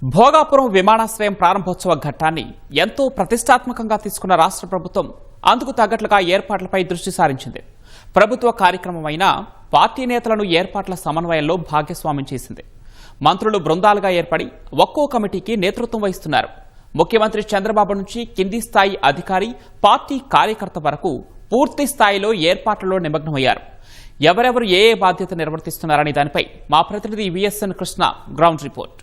భోగాపురం విమానాశ్రయం ప్రారంభోత్సవ ఘట్టాన్ని ఎంతో ప్రతిష్టాత్మకంగా తీసుకున్న రాష్ట్ర ప్రభుత్వం అందుకు తగ్గట్లుగా ఏర్పాట్లపై దృష్టి సారించింది. ప్రభుత్వ కార్యక్రమమైన పార్టీ నేతలను ఏర్పాట్ల సమన్వయంలో భాగస్వామ్యం చేసింది. మంత్రులు బృందాలుగా ఏర్పడి ఒక్కో కమిటీకి నేతృత్వం వహిస్తున్నారు. ముఖ్యమంత్రి చంద్రబాబు నుంచి కింది స్థాయి అధికారి, పార్టీ కార్యకర్త వరకు పూర్తి స్థాయిలో ఏర్పాట్లలో నిమగ్నమయ్యారు. ఎవరెవరు ఏ బాధ్యత నిర్వర్తిస్తున్నారనే దానిపై మా ప్రతినిధి VSN Krishna ground report.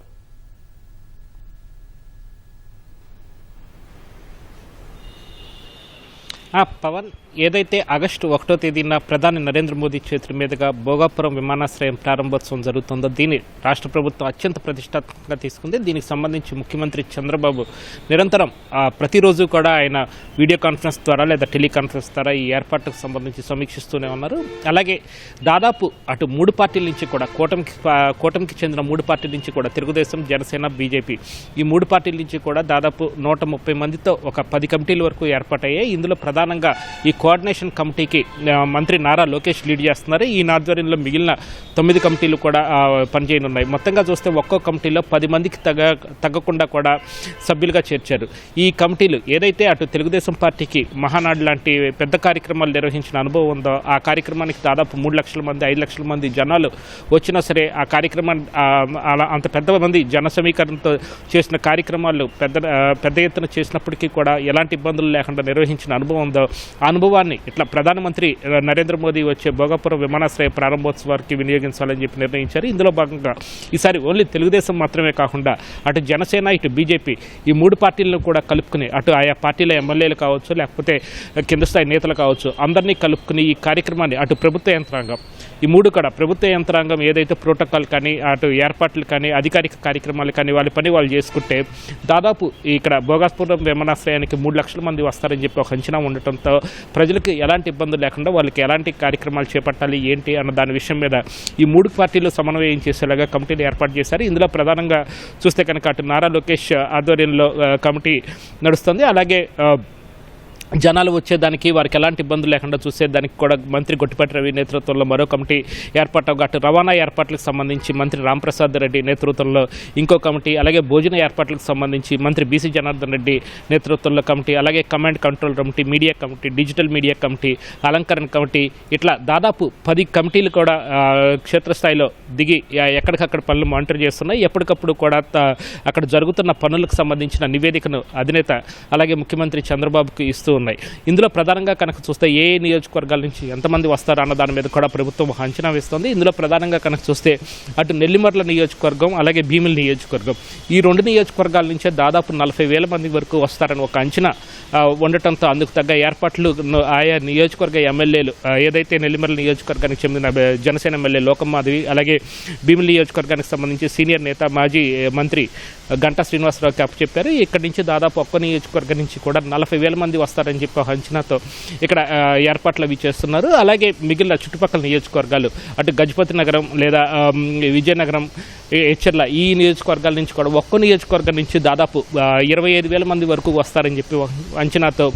Pavan, ఏదైతే ఆగస్టు 1వ తేదీన ప్రధాని నరేంద్ర మోదీ చేతుల మీదుగా భోగాపురం విమానాశ్రయం ప్రారంభోత్సవం జరుగుతుందో దీన్ని రాష్ట్ర ప్రభుత్వం అత్యంత ప్రతిష్టాత్మకంగా తీసుకుంది. దీనికి సంబంధించి ముఖ్యమంత్రి చంద్రబాబు నిరంతరం ప్రతిరోజు కూడా ఆయన వీడియో కాన్ఫరెన్స్ ద్వారా లేదా టెలికాన్ఫరెన్స్ ద్వారా ఈ ఏర్పాట్లకు సంబంధించి సమీక్షిస్తూనే ఉన్నారు. అలాగే దాదాపు అటు మూడు పార్టీల నుంచి కూడా కూటమికి చెందిన మూడు పార్టీల నుంచి కూడా తెలుగుదేశం, జనసేన, బీజేపీ ఈ మూడు పార్టీల నుంచి కూడా దాదాపు 130 మందితో ఒక 10 కమిటీల వరకు ఏర్పాటయ్యాయి. ఇందులో ప్రధానంగా ఈ కోఆర్డినేషన్ కమిటీకి మంత్రి నారా లోకేష్ లీడ్ చేస్తున్నారు. ఈ ఆధ్వర్యంలో మిగిలిన 9 కమిటీలు కూడా పనిచేయనున్నాయి. మొత్తంగా చూస్తే ఒక్కో కమిటీలో 10 మందికి తగ్గకుండా కూడా సభ్యులుగా చేర్చారు. ఈ కమిటీలు ఏదైతే అటు తెలుగుదేశం పార్టీకి మహానాడు లాంటి పెద్ద కార్యక్రమాలు నిర్వహించిన అనుభవం ఉందో ఆ కార్యక్రమానికి దాదాపు 3 లక్షల మంది 5 లక్షల మంది జనాలు వచ్చినా సరే ఆ కార్యక్రమాన్ని అంత పెద్ద మంది జన సమీకరణతో చేసిన కార్యక్రమాలు పెద్ద ఎత్తున చేసినప్పటికీ కూడా ఎలాంటి ఇబ్బందులు లేకుండా నిర్వహించిన అనుభవం ఉందో ఆ అనుభవాన్ని ఇట్లా ప్రధానమంత్రి నరేంద్ర మోదీ వచ్చే భోగాపురం విమానాశ్రయ ప్రారంభోత్సవానికి వినియోగించాలని చెప్పి నిర్ణయించారు. ఇందులో భాగంగా ఈసారి ఓన్లీ తెలుగుదేశం మాత్రమే కాకుండా అటు జనసేన, ఇటు బీజేపీ ఈ మూడు పార్టీలను కూడా కలుపుకుని అటు ఆయా పార్టీల ఎమ్మెల్యేలు కావచ్చు, లేకపోతే కింద స్థాయి నేతలు కావచ్చు, అందరినీ కలుపుకుని ఈ కార్యక్రమాన్ని అటు ప్రభుత్వ యంత్రాంగం ఈ మూడు కూడా ప్రభుత్వ యంత్రాంగం ఏదైతే ప్రోటోకాల్ కానీ అటు ఏర్పాట్లు కానీ అధికారిక కార్యక్రమాలు కానీ వాళ్ళ పని వాళ్ళు చేసుకుంటే దాదాపు ఇక్కడ భోగాపురం విమానాశ్రయానికి 3 లక్షల మంది వస్తారని చెప్పి ఒక అంచనా ఉండటంతో ప్రజలకు ఎలాంటి ఇబ్బందులు లేకుండా వాళ్ళకి ఎలాంటి కార్యక్రమాలు చేపట్టాలి ఏంటి అన్న దాని విషయం మీద ఈ మూడు పార్టీలు సమన్వయం చేసేలాగా కమిటీలు ఏర్పాటు చేశారు. ఇందులో ప్రధానంగా చూస్తే కనుక అటు నారా లోకేష్ ఆధ్వర్యంలో కమిటీ నడుస్తుంది. అలాగే జనాలు వచ్చేదానికి వారికి ఎలాంటి ఇబ్బందులు లేకుండా చూసేదానికి కూడా మంత్రి గొట్టిపాటి రవి నేతృత్వంలో మరో కమిటీ ఏర్పాటు. అటు రవాణా ఏర్పాట్లకు సంబంధించి మంత్రి రాంప్రసాద్ రెడ్డి నేతృత్వంలో ఇంకో కమిటీ, అలాగే భోజన ఏర్పాట్లకు సంబంధించి మంత్రి బీసీ జనార్దన్ రెడ్డి నేతృత్వంలో కమిటీ, అలాగే command control committee, media committee, digital media committee, అలంకరణ కమిటీ, ఇట్లా దాదాపు 10 కమిటీలు కూడా క్షేత్రస్థాయిలో దిగి ఎక్కడికక్కడ పనులు మానిటర్ చేస్తున్నాయి. ఎప్పటికప్పుడు కూడా అక్కడ జరుగుతున్న పనులకు సంబంధించిన నివేదికను అధినేత అలాగే ముఖ్యమంత్రి చంద్రబాబుకు ఇస్తూ ఉన్నాయి. ఇందులో ప్రధానంగా కనుక చూస్తే ఏ నియోజకవర్గాల నుంచి ఎంతమంది వస్తారు అన్న దాని మీద కూడా ప్రభుత్వం అంచనా వేస్తుంది. ఇందులో ప్రధానంగా కనుక చూస్తే అటు నెల్లిమర్ల నియోజకవర్గం అలాగే భీమిలి నియోజకవర్గం ఈ 2 నియోజకవర్గాల నుంచే దాదాపు 40,000 మంది వరకు వస్తారని ఒక అంచనా ఉండటంతో అందుకు తగ్గ ఏర్పాట్లు ఆయా నియోజకవర్గ ఎమ్మెల్యేలు ఏదైతే నెల్లిమర్ల నియోజకవర్గానికి చెందిన జనసేన ఎమ్మెల్యే లోకం మాధవి, అలాగే భీమిలి నియోజకవర్గానికి సంబంధించి సీనియర్ నేత మాజీ మంత్రి గంటా శ్రీనివాసరావుకి అప్పచెప్పారు. ఇక్కడి నుంచి దాదాపు ఒక్క నియోజకవర్గం నుంచి కూడా 40,000 మంది వస్తారని చెప్పి అంచనాతో ఇక్కడ ఏర్పాట్లు అవి చేస్తున్నారు. అలాగే మిగిలిన చుట్టుపక్కల నియోజకవర్గాలు అటు గజపతి నగరం లేదా విజయనగరం, హెచ్చర్ల ఈ నియోజకవర్గాల నుంచి కూడా ఒక్క నియోజకవర్గం నుంచి దాదాపు 25,000 మంది వరకు వస్తారని చెప్పి అంచనాతో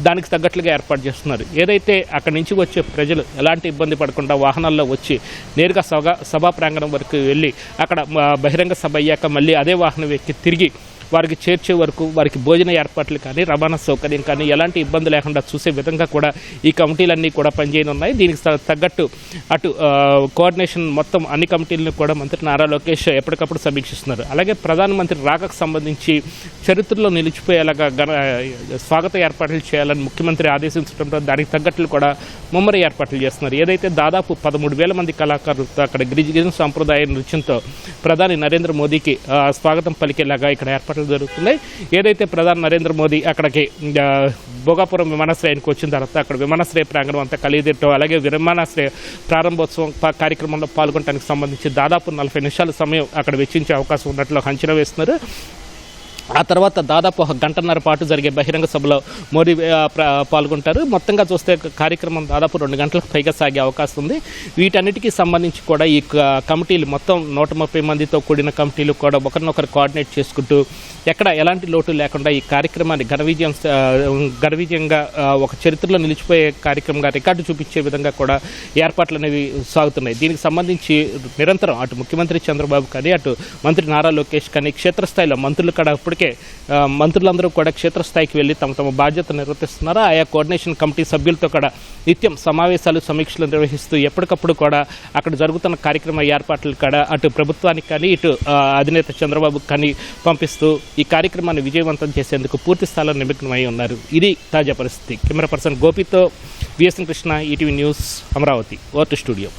దానికి తగ్గట్లుగా ఏర్పాటు చేస్తున్నారు. ఏదైతే అక్కడి నుంచి వచ్చే ప్రజలు ఎలాంటి ఇబ్బంది పడకుండా వాహనాల్లో వచ్చి నేరుగా సభా ప్రాంగణం వరకు వెళ్ళి అక్కడ బహిరంగ సభ అయ్యాక మళ్ళీ అదే వాహనం ఎక్కి తిరిగి వారికి చేర్చే వరకు వారికి భోజన ఏర్పాట్లు కానీ రవాణా సౌకర్యం కానీ ఎలాంటి ఇబ్బంది లేకుండా చూసే విధంగా కూడా ఈ కమిటీలన్నీ కూడా పనిచేయనున్నాయి. దీనికి తగ్గట్టు అటు కోఆర్డినేషన్ మొత్తం అన్ని కమిటీలను కూడా మంత్రి నారా లోకేష్ ఎప్పటికప్పుడు సమీక్షిస్తున్నారు. అలాగే ప్రధానమంత్రి రాకకు సంబంధించి చరిత్రలో నిలిచిపోయేలాగా స్వాగత ఏర్పాట్లు చేయాలని ముఖ్యమంత్రి ఆదేశించడంతో దానికి తగ్గట్లు కూడా ముమ్మర ఏర్పాట్లు చేస్తున్నారు. ఏదైతే దాదాపు 13,000 మంది కళాకారులతో అక్కడ గిరిజన సాంప్రదాయ నృత్యంతో ప్రధాని నరేంద్ర మోదీకి స్వాగతం పలికేలాగా ఇక్కడ ఏర్పాట్లు జరుగుతున్నాయి. ఏదైతే ప్రధాని నరేంద్ర మోదీ అక్కడికి భోగాపురం విమానాశ్రయానికి వచ్చిన తర్వాత అక్కడ విమానాశ్రయ ప్రాంగణం అంతా కలియదిట్టడం, అలాగే విమానాశ్రయ ప్రారంభోత్సవం కార్యక్రమంలో పాల్గొనడానికి సంబంధించి దాదాపు 40 నిమిషాల సమయం అక్కడ వెచ్చించే అవకాశం ఉన్నట్లు అంచనా వేస్తున్నారు. ఆ తర్వాత దాదాపు 1 గంటన్నర పాటు జరిగే బహిరంగ సభలో మోడీ పాల్గొంటారు. మొత్తంగా చూస్తే కార్యక్రమం దాదాపు 2 గంటలకు పైగా సాగే అవకాశం ఉంది. వీటన్నిటికీ సంబంధించి కూడా ఈ కమిటీలు మొత్తం 130 మందితో కూడిన కమిటీలు కూడా ఒకరినొకరు కోఆర్డినేట్ చేసుకుంటూ ఎక్కడ ఎలాంటి లోటు లేకుండా ఈ కార్యక్రమాన్ని ఘన విజయంగా ఒక చరిత్రలో నిలిచిపోయే కార్యక్రమంగా రికార్డు చూపించే విధంగా కూడా ఏర్పాట్లు అనేవి సాగుతున్నాయి. దీనికి సంబంధించి నిరంతరం అటు ముఖ్యమంత్రి చంద్రబాబు కానీ అటు మంత్రి నారా లోకేష్ కానీ క్షేత్రస్థాయిలో మంత్రులు కూడా ఇప్పటికే మంత్రులందరూ కూడా క్షేత్రస్థాయికి వెళ్లి తమ బాధ్యత నిర్వర్తిస్తున్నారు. ఆయా కోఆర్డినేషన్ కమిటీ సభ్యులతో కూడా నిత్యం సమావేశాలు సమీక్షలు నిర్వహిస్తూ ఎప్పటికప్పుడు కూడా అక్కడ జరుగుతున్న కార్యక్రమ ఏర్పాట్లు కూడా అటు ప్రభుత్వానికి కానీ ఇటు అధినేత చంద్రబాబుకి కానీ పంపిస్తూ ఈ కార్యక్రమాన్ని విజయవంతం చేసేందుకు పూర్తి స్థాయిలో నిమగ్నమై ఉన్నారు. ఇది తాజా పరిస్థితి. కెమెరా పర్సన్ గోపితో VSN Krishna, ETV news, Amaravati. Over to studio.